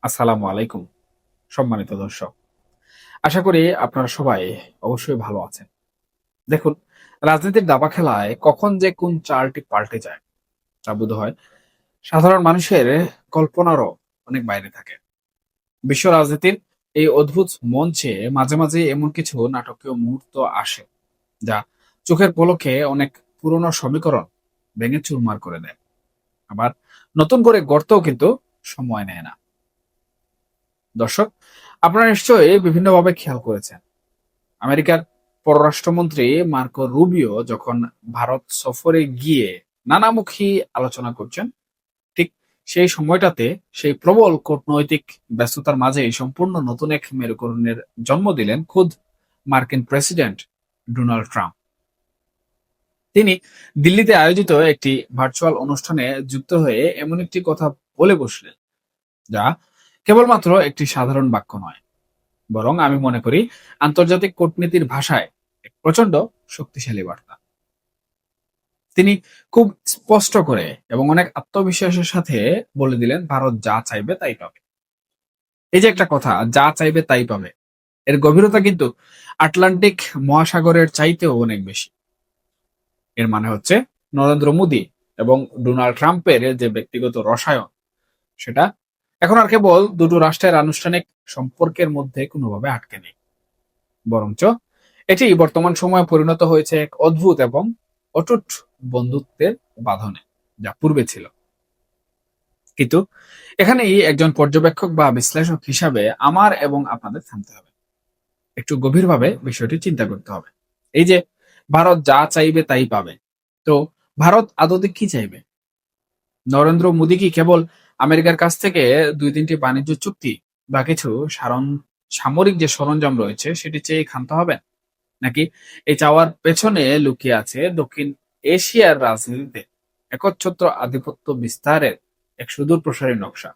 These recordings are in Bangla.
আসসালামু আলাইকুম সম্মানিত দর্শক। আশা করি আপনারা সবাই অবশ্যই ভালো আছেন। দেখুন, রাজনীতির দাবা খেলায় কখন যে কোন চালটি পাল্টে যায় তা বোধহয় সাধারণ মানুষের কল্পনারও অনেক বাইরে থাকে। বিশ্ব রাজনীতির এই অদ্ভুত মঞ্চে মাঝে মাঝে এমন কিছু নাটকীয় মুহূর্ত আসে যা চোখের পলকে অনেক পুরনো সমীকরণ ভেঙে চুরমার করে দেয়। আবার নতুন করে গড়তেও কিন্তু সময় নেয় না। দর্শক, আপনারা নিশ্চয়ই বিভিন্নভাবে খেয়াল করেছেন, আমেরিকার পররাষ্ট্রমন্ত্রী মার্কো রুবিও যখন ভারত সফরে গিয়ে নানামুখী আলোচনা করছেন, ঠিক সেই সময়টাতে সেই প্রবল কূটনৈতিক ব্যস্ততার মাঝেই সম্পূর্ণ নতুন এক মেরুকরণের জন্ম দিলেন খোদ মার্কিন প্রেসিডেন্ট ডোনাল্ড ট্রাম্প। তিনি দিল্লিতে আয়োজিত একটি ভার্চুয়াল অনুষ্ঠানে যুক্ত হয়ে এমন একটি কথা বলে বসলেন যা কেবলমাত্র একটি সাধারণ বাক্য নয়, বরং আমি মনে করি আন্তর্জাতিক কূটনীতির ভাষায় এক প্রচন্ড শক্তিশালী বার্তা। তিনি খুব স্পষ্ট করে এবং অনেক আত্মবিশ্বাসের সাথে বলে দিলেন, ভারত যা চাইবে তাই পাবে। এই যে একটা কথা, যা চাইবে তাই পাবে, এর গভীরতা কিন্তু আটলান্টিক মহাসাগরের চাইতেও অনেক বেশি। এর মানে হচ্ছে নরেন্দ্র মোদী এবং ডোনাল্ড ট্রাম্পের যে ব্যক্তিগত রসায়ন, সেটা এখন আর কেবল দুটো রাষ্ট্রের আনুষ্ঠানিক সম্পর্কের মধ্যে কোনোভাবে আটকে নেই, বরঞ্চ এটি বর্তমান সময়ে পরিণত হয়েছে এক অদ্ভুত এবং অটুট বন্ধুত্বের বাঁধনে, যা পূর্বে ছিল। কিন্তু এখানেই একজন পর্যবেক্ষক বা বিশ্লেষক হিসাবে আমার এবং আপনাদের থামতে হবে, একটু গভীরভাবে বিষয়টি চিন্তা করতে হবে। এই যে ভারত যা চাইবে তাই পাবে, তো ভারত আদতে কি চাইবে? নরেন্দ্র মোদী কি কেবল আমেরিকার কাছ থেকে দুই তিনটি বাণিজ্য চুক্তি বা কিছু সামরিক যে সরঞ্জাম রয়েছে সেটি চেয়ে ক্ষান্ত হবেন, নাকি এই চাওয়ার পেছনে লুকিয়ে আছে দক্ষিণ এশিয়ার রাজনীতিতে একচ্ছত্র আধিপত্য বিস্তারের এক সুদূর প্রসারী নকশা?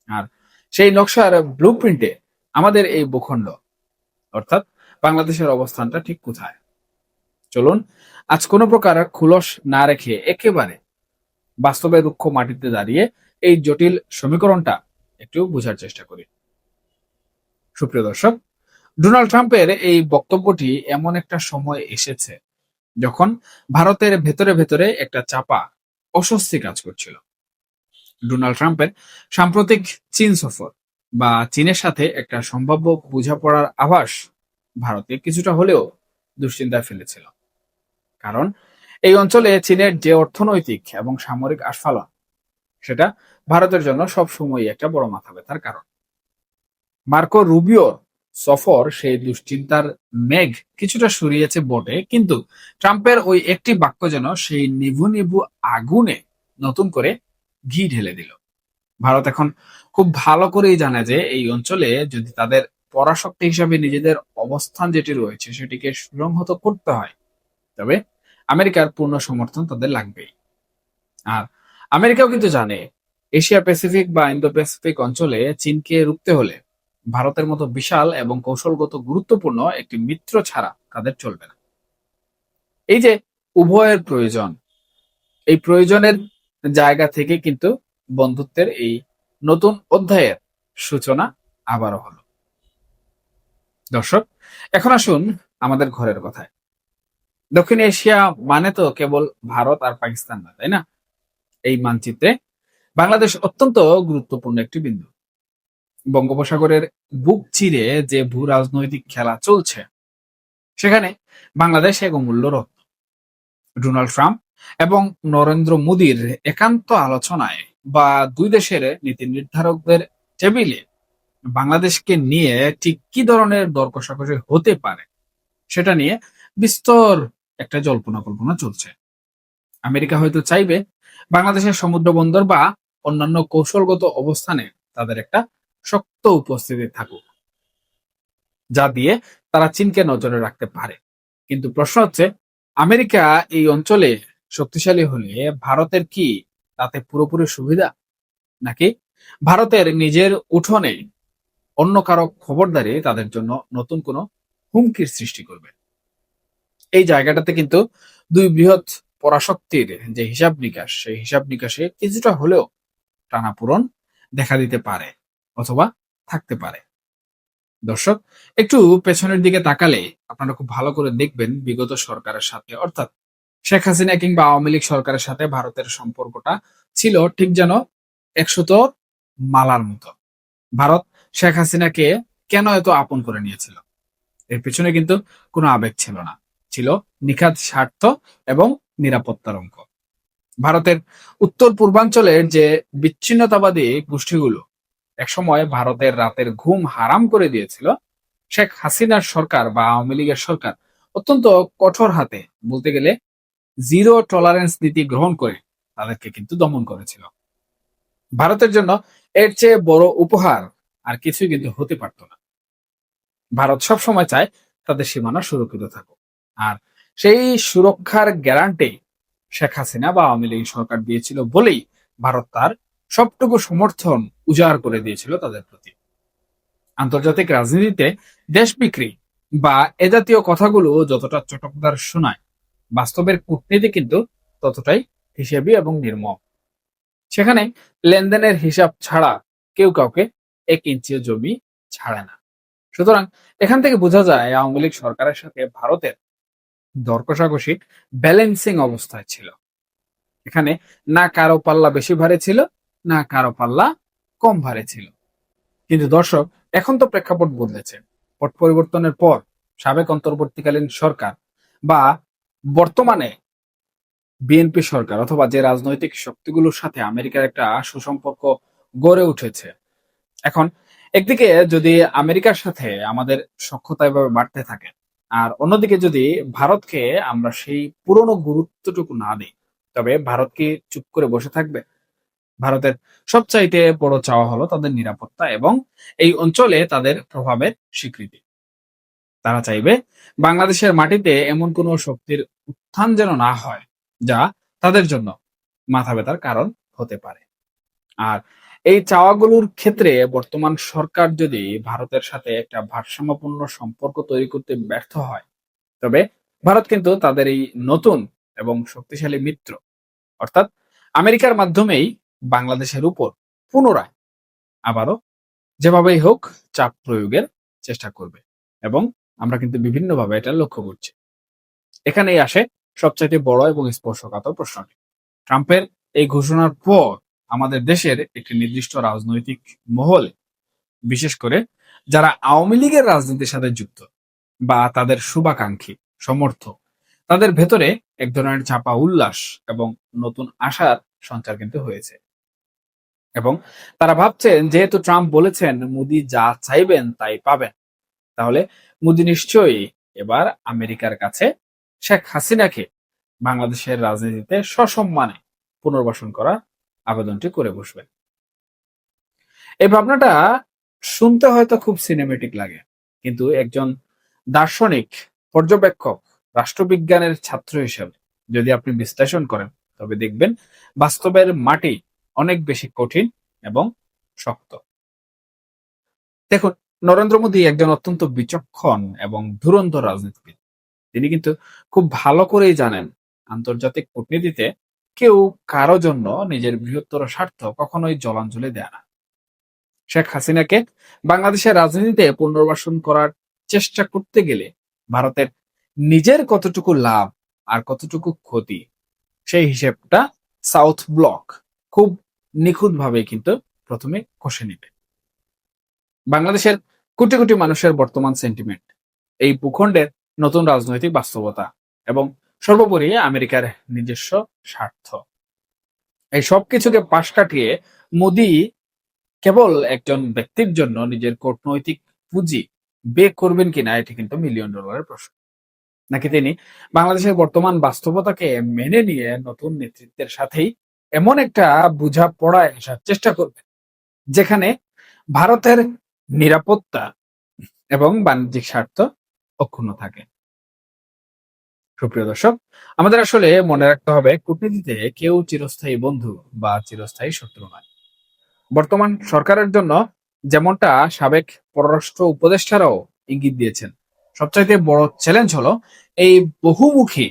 আর সেই নকশার ব্লুপ্রিন্টে আমাদের এই ভূখণ্ড, অর্থাৎ বাংলাদেশের অবস্থানটা ঠিক কোথায়? চলুন আজ কোনো প্রকার খুলস না রেখে একেবারে বাস্তবে রুক্ষ মাটিতে দাঁড়িয়ে এই জটিল সমীকরণটা একটু বোঝার চেষ্টা করি। সুপ্রিয় দর্শক, ডোনাল্ড ট্রাম্পের এই বক্তব্যটি এমন একটা সময় এসেছে যখন ভারতের ভেতরে ভেতরে একটা চাপা অস্বস্তি কাজ করছিল। ডোনাল্ড ট্রাম্পের সাম্প্রতিক চীন সফর বা চীনের সাথে একটা সম্ভাব্য বোঝাপড়ার আভাস ভারতকে কিছুটা হলেও দুশ্চিন্তায় ফেলেছিল। কারণ এই অঞ্চলে চীনের যে অর্থনৈতিক এবং সামরিক আস্ফালন, সেটা ভারতের জন্য সবসময় একটা বড় মাথা ব্যথার কারণ। মার্কো রুবিও সফর সেই দুশ্চিন্তার মেঘ কিছুটা সরিয়েছে বটে, কিন্তু ট্রাম্পের ওই একটি বাক্য যেন সেই নিভু নিভু আগুনে নতুন করে ঘি ঢেলে দিল। ভারত এখন খুব ভালো করেই জানে যে এই অঞ্চলে যদি তাদের পরাশক্তি হিসাবে নিজেদের অবস্থান যেটি রয়েছে সেটিকে সুসংহত করতে হয়, তবে আমেরিকার পূর্ণ সমর্থন তাদের লাগবেই। আর আমেরিকাও কিন্তু জানে এশিয়া প্যাসিফিক বা ইন্দো প্যাসিফিক অঞ্চলে চীনকে রুখতে হলে ভারতের মতো বিশাল এবং কৌশলগত গুরুত্বপূর্ণ একটি মিত্র ছাড়া তাদের চলবে না। এই যে উভয়ের প্রয়োজন, এই প্রয়োজনের জায়গা থেকে কিন্তু বন্ধুত্বের এই নতুন অধ্যায়ের সূচনা আবারও হলো। দর্শক, এখন আসুন আমাদের ঘরের কথায়। দক্ষিণ এশিয়া মানে তো কেবল ভারত আর পাকিস্তান না, তাই না? এই মানচিত্রে বাংলাদেশ অত্যন্ত গুরুত্বপূর্ণ একটি বিন্দু। বঙ্গোপসাগরের বুক চিরে যে ভূ রাজনৈতিক খেলা চলছে, সেখানে বাংলাদেশ এক অমূল্য রত্ন। ডোনাল্ড ট্রাম্প এবং নরেন্দ্র মোদীর একান্ত আলোচনায় বা দুই দেশের নীতি নির্ধারকদের টেবিলে বাংলাদেশকে নিয়ে ঠিক কি ধরনের দর কষাকষি হতে পারে সেটা নিয়ে বিস্তর একটা জল্পনা কল্পনা চলছে। আমেরিকা হয়তো চাইবে বাংলাদেশের সমুদ্র বন্দর বা অন্যান্য কৌশলগত অবস্থানে তাদের একটা শক্ত উপস্থিতি থাকুক, যা দিয়ে তারা চীনকে নজরে রাখতে পারে। কিন্তু প্রশ্ন হচ্ছে, আমেরিকা এই অঞ্চলে শক্তিশালী হলে ভারতের কি তাতে পুরোপুরি সুবিধা, নাকি ভারতের নিজের উঠোনে অন্য কারো খবরদারি তাদের জন্য নতুন কোনো হুমকির সৃষ্টি করবে? এই জায়গাটাতে কিন্তু দুই বৃহৎ পরাশক্তির যে হিসাব নিকাশ, সেই হিসাব নিকাশে কিছুটা হলেও টানাপোড়েন দেখা দিতে পারে। অথবা থাকতে পারে। দর্শক, একটু পেছনের দিকে তাকালে আপনারা খুব ভালো করে দেখবেন বিগত সরকারের সাথে, অর্থাৎ শেখ হাসিনা কিংবা আওয়ামী লীগ সরকারের সাথে ভারতের সম্পর্কটা ছিল ঠিক যেন ১০০ মালার মতো। ভারত শেখ হাসিনাকে কেন এত আপন করে নিয়েছিল? এর পেছনে কিন্তু কোনো আবেগ ছিল না, ছিল নিখাত স্বার্থ এবং নিরাপত্তার অঙ্ক। ভারতের উত্তর পূর্বাঞ্চলের যে বিচ্ছিন্নতাবাদী গোষ্ঠীগুলো একসময় ভারতের রাতের ঘুম হারাম করে দিয়েছিল, শেখ হাসিনার সরকার বা আওয়ামী লীগের সরকার অত্যন্ত কঠোর হাতে, বলতে গেলে জিরো টলারেন্স নীতি গ্রহণ করে তাদেরকে কিন্তু দমন করেছিল। ভারতের জন্য এর চেয়ে বড় উপহার আর কিছুই কিন্তু হতে পারত না। ভারত সবসময় চায় তাদের সীমানা সুরক্ষিত থাকুক, আর সেই সুরক্ষার গ্যারান্টি শেখ হাসিনা বা আওয়ামী লীগ সরকার দিয়েছিল বলেই ভারত তার সবটুকু সমর্থন উজাড় করে দিয়েছিল তাদের প্রতি। আন্তর্জাতিক রাজনীতিতে দেশ বিক্রি বা এ জাতীয় কথাগুলো যতটা চটকদার শোনায়, বাস্তবের কূটনীতি কিন্তু ততটাই হিসেবি এবং নির্মম। সেখানে লেনদেনের হিসাব ছাড়া কেউ কাউকে ১ ইঞ্চিও জমি ছাড়ে না। সুতরাং এখান থেকে বোঝা যায় আওয়ামী লীগ সরকারের সাথে ভারতের দর কষাকষি ব্যালেন্সিং অবস্থায় ছিল। এখানে না কারো পাল্লা বেশি ভারী ছিল, না কারো পাল্লা কম ভারী ছিল। কিন্তু দর্শক, এখন তো প্রেক্ষাপট বদলেছে। পট পরিবর্তনের পর সাবেক অন্তর্বর্তীকালীন সরকার বা বর্তমানে বিএনপি সরকার অথবা যে রাজনৈতিক শক্তিগুলোর সাথে আমেরিকার একটা সুসম্পর্ক গড়ে উঠেছে, এখন একদিকে যদি আমেরিকার সাথে আমাদের সখ্যতা এভাবে বাড়তে থাকে, আর অন্যদিকে যদি ভারতকে আমরা সেই পুরনো গুরুত্বটুকু না দিই, তবে ভারত কি চুপ করে বসে থাকবে? ভারতের সবচাইতে বড় চাওয়া হলো তাদের নিরাপত্তা এবং এই অঞ্চলে তাদের প্রভাবের স্বীকৃতি। তারা চাইবে বাংলাদেশের মাটিতে এমন কোনো শক্তির উত্থান যেন না হয় যা তাদের জন্য মাথা ব্যথার কারণ হতে পারে। আর এই চাওয়াগুলোর ক্ষেত্রে বর্তমান সরকার যদি ভারতের সাথে একটা ভারসাম্যপূর্ণ সম্পর্ক তৈরি করতে ব্যর্থ হয়, তবে ভারত কিন্তু তাদের এই নতুন এবং শক্তিশালী মিত্র অর্থাৎ আমেরিকার মাধ্যমেই বাংলাদেশের উপর পুনরায় আবারও যেভাবেই হোক চাপ প্রয়োগের চেষ্টা করবে, এবং আমরা কিন্তু বিভিন্নভাবে এটা লক্ষ্য করছি। এখানেই আসে সবচাইতে বড় এবং স্পর্শকাতর প্রশ্নটি। ট্রাম্পের এই ঘোষণার পর আমাদের দেশের একটি নির্দিষ্ট রাজনৈতিক মহলে, বিশেষ করে যারা আওয়ামী লীগের রাজনীতির সাথে যুক্ত বা তাদের শুভাকাঙ্ক্ষী সমর্থক, তাদের ভেতরে এক ধরনের চাপা উল্লাস এবং নতুন আশার সঞ্চার কিন্তু হয়েছে। এবং তারা ভাবছেন, যেহেতু ট্রাম্প বলেছেন মোদি যা চাইবেন তাই পাবেন, তাহলে মোদি নিশ্চয়ই এবার আমেরিকার কাছে শেখ হাসিনাকে বাংলাদেশের রাজনীতিতে সসম্মানে পুনর্বাসন করার আবেদনটি করে বসবেন। এই ভাবনাটা শুনতে হয়তো খুব সিনেমেটিক লাগে, কিন্তু একজন দার্শনিক, পর্যবেক্ষক, রাষ্ট্রবিজ্ঞানের ছাত্র হিসেবে যদি আপনি বিশ্লেষণ করেন, তবে দেখবেন বাস্তবের মাটি অনেক বেশি কঠিন এবং শক্ত। দেখুন, নরেন্দ্র মোদী একজন অত্যন্ত বিচক্ষণ এবং ধুরন্ধর রাজনীতিবিদ। তিনি কিন্তু খুব ভালো করেই জানেন আন্তর্জাতিক কূটনীতিতে কেউ কারো জন্য নিজের বৃহত্তর স্বার্থ কখনোই জলাঞ্জলি দেয় না। শেখ হাসিনাকে বাংলাদেশের রাজনীতিতে পুনর্বাসন করার চেষ্টা করতে গেলে ভারতের নিজের কতটুকু লাভ আর কতটুকু ক্ষতি, সেই হিসেবটা সাউথ ব্লক খুব নিখুঁতভাবে কিন্তু প্রথমে কষে নিবে। বাংলাদেশের কোটি কোটি মানুষের বর্তমান সেন্টিমেন্ট, এই ভূখণ্ডের নতুন রাজনৈতিক বাস্তবতা এবং সর্বোপরি আমেরিকার নিজস্ব স্বার্থ, এই সবকিছুকে পাশ কাটিয়ে মোদি কেবল একজন ব্যক্তির জন্য নিজের কূটনৈতিক পুঁজি ব্যয় করবেন কিনা, এটি কিন্তু মিলিয়ন ডলারের প্রশ্ন। নাকি তিনি বাংলাদেশের বর্তমান বাস্তবতাকে মেনে নিয়ে নতুন নেতৃত্বের সাথেই এমন একটা বোঝাপড়ায় আসার চেষ্টা করবেন যেখানে ভারতের নিরাপত্তা এবং বাণিজ্যিক স্বার্থ অক্ষুণ্ণ থাকে। সুপ্রিয় দর্শক, আমাদের আসলে মনে রাখতে হবে কূটনীতিতে কেউ চিরস্থায়ী বন্ধু বা চিরস্থায়ী শত্রু নয়। বর্তমান সরকারের জন্য যেমনটা সাবেক পররাষ্ট্র উপদেষ্টারাও ইঙ্গিত দিয়েছেন, সবচাইতে বড় চ্যালেঞ্জ হলো এই বহুমুখী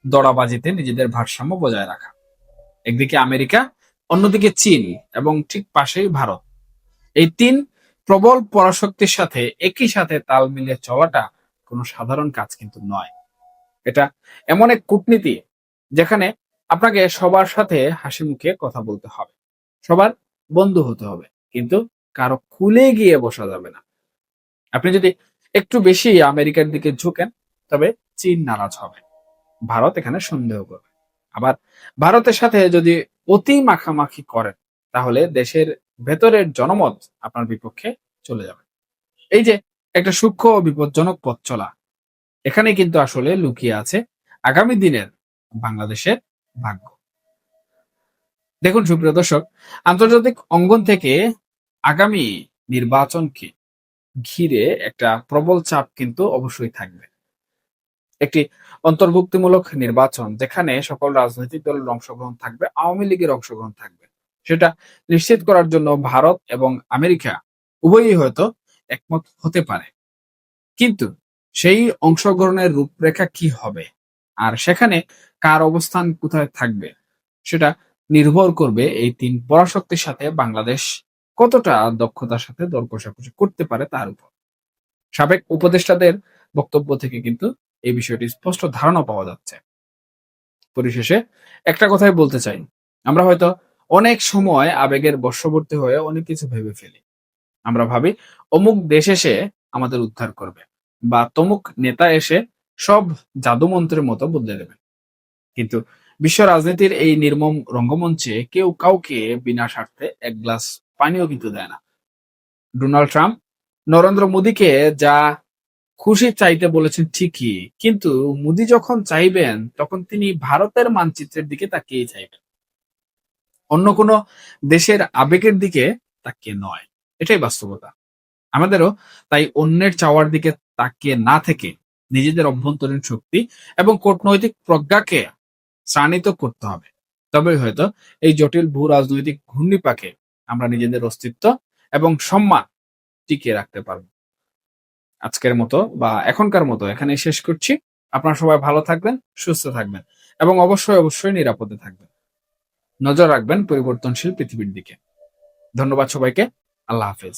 দরাবাজিতে নিজেদের ভারসাম্য বজায় রাখা। একদিকে আমেরিকা, অন্যদিকে চীন এবং ঠিক পাশেই ভারত। এই তিন প্রবল পরাশক্তির সাথে একই সাথে তাল মিলিয়ে চলাটা কোনো সাধারণ কাজ কিন্তু নয়। এটা এমন এক কূটনীতি যেখানে আপনাকে সবার সাথে হাসি মুখে কথা বলতে হবে, সবার বন্ধু হতে হবে, কিন্তু কারো কুলে গিয়ে বসা যাবে না। আপনি যদি একটু বেশি আমেরিকার দিকে ঝুঁকেন, তবে চীন নারাজ হবে, ভারত এখানে সন্দেহ করবে। আবার ভারতের সাথে যদি অতি মাখামাখি করেন, তাহলে দেশের ভেতরের জনমত আপনার বিপক্ষে চলে যাবে। এই যে একটা সূক্ষ্ম ও বিপজ্জনক পথ চলা, এখানে কিন্তু আসলে লুকিয়ে আছে আগামী দিনের বাংলাদেশের ভাগ্য। দেখুন সুপ্রিয় দর্শক, আন্তর্জাতিক অঙ্গন থেকে আগামী নির্বাচনকে ঘিরে একটা প্রবল চাপ কিন্তু অবশ্যই থাকবে। একটি অন্তর্ভুক্তিমূলক নির্বাচন যেখানে সকল রাজনৈতিক দলের অংশগ্রহণ থাকবে, আওয়ামী লীগের অংশগ্রহণ থাকবে, সেটা নিশ্চিত করার জন্য ভারত এবং আমেরিকা উভয়ই হয়তো একমত হতে পারে। কিন্তু সেই অংশগ্রহণের রূপরেখা কি হবে আর সেখানে কার অবস্থান কোথায় থাকবে, সেটা নির্ভর করবে এই তিন পরাশক্তির সাথে বাংলাদেশ কতটা দক্ষতার সাথে দর কষাকষি করতে পারে তার উপর। সাবেক উপদেষ্টাদের বক্তব্য থেকে কিন্তু এই বিষয়টি স্পষ্ট ধারণা পাওয়া যাচ্ছে। পরিশেষে একটা কথাই বলতে চাই, আমরা হয়তো অনেক সময় আবেগের বশবর্তী হয়ে অনেক কিছু ভেবে ফেলি। আমরা ভাবি অমুক দেশ এসে আমাদের উদ্ধার করবে, বা তমুক নেতা এসে সব জাদুমন্ত্রের মতো বদলে দেবে। কিন্তু বিশ্ব রাজনীতির এই নির্মম রঙ্গমঞ্চে কেউ কাউকে বিনা স্বার্থে এক গ্লাস পানিও কিন্তু দেয় না। ডোনাল্ড ট্রাম্প নরেন্দ্র মোদীকে যা খুশি চাইতে বলেছেন ঠিকই, কিন্তু মোদী যখন চাইবেন তখন তিনি ভারতের মানচিত্রের দিকে তাকিয়ে চাইবেন, অন্য কোনো দেশের আবেগের দিকে তাকিয়ে নয়। এটাই বাস্তবতা। আমাদেরও তাই অন্যের চাওয়ার দিকে তাকিয়ে না থেকে নিজেদের অভ্যন্তরীণ শক্তি এবং কূটনৈতিক প্রজ্ঞাকে শ্রাণিত করতে হবে। তবেই হয়তো এই জটিল ভূ রাজনৈতিক ঘূর্ণিপাকে আমরা নিজেদের অস্তিত্ব এবং সম্মান টিকিয়ে রাখতে পারব। আজকের মতো বা এখনকার মতো এখানেই শেষ করছি। আপনারা সবাই ভালো থাকবেন, সুস্থ থাকবেন এবং অবশ্যই নিরাপদে থাকবেন। নজর রাখবেন পরিবর্তনশীল পৃথিবীর দিকে। ধন্যবাদ সবাইকে। আল্লাহ হাফেজ।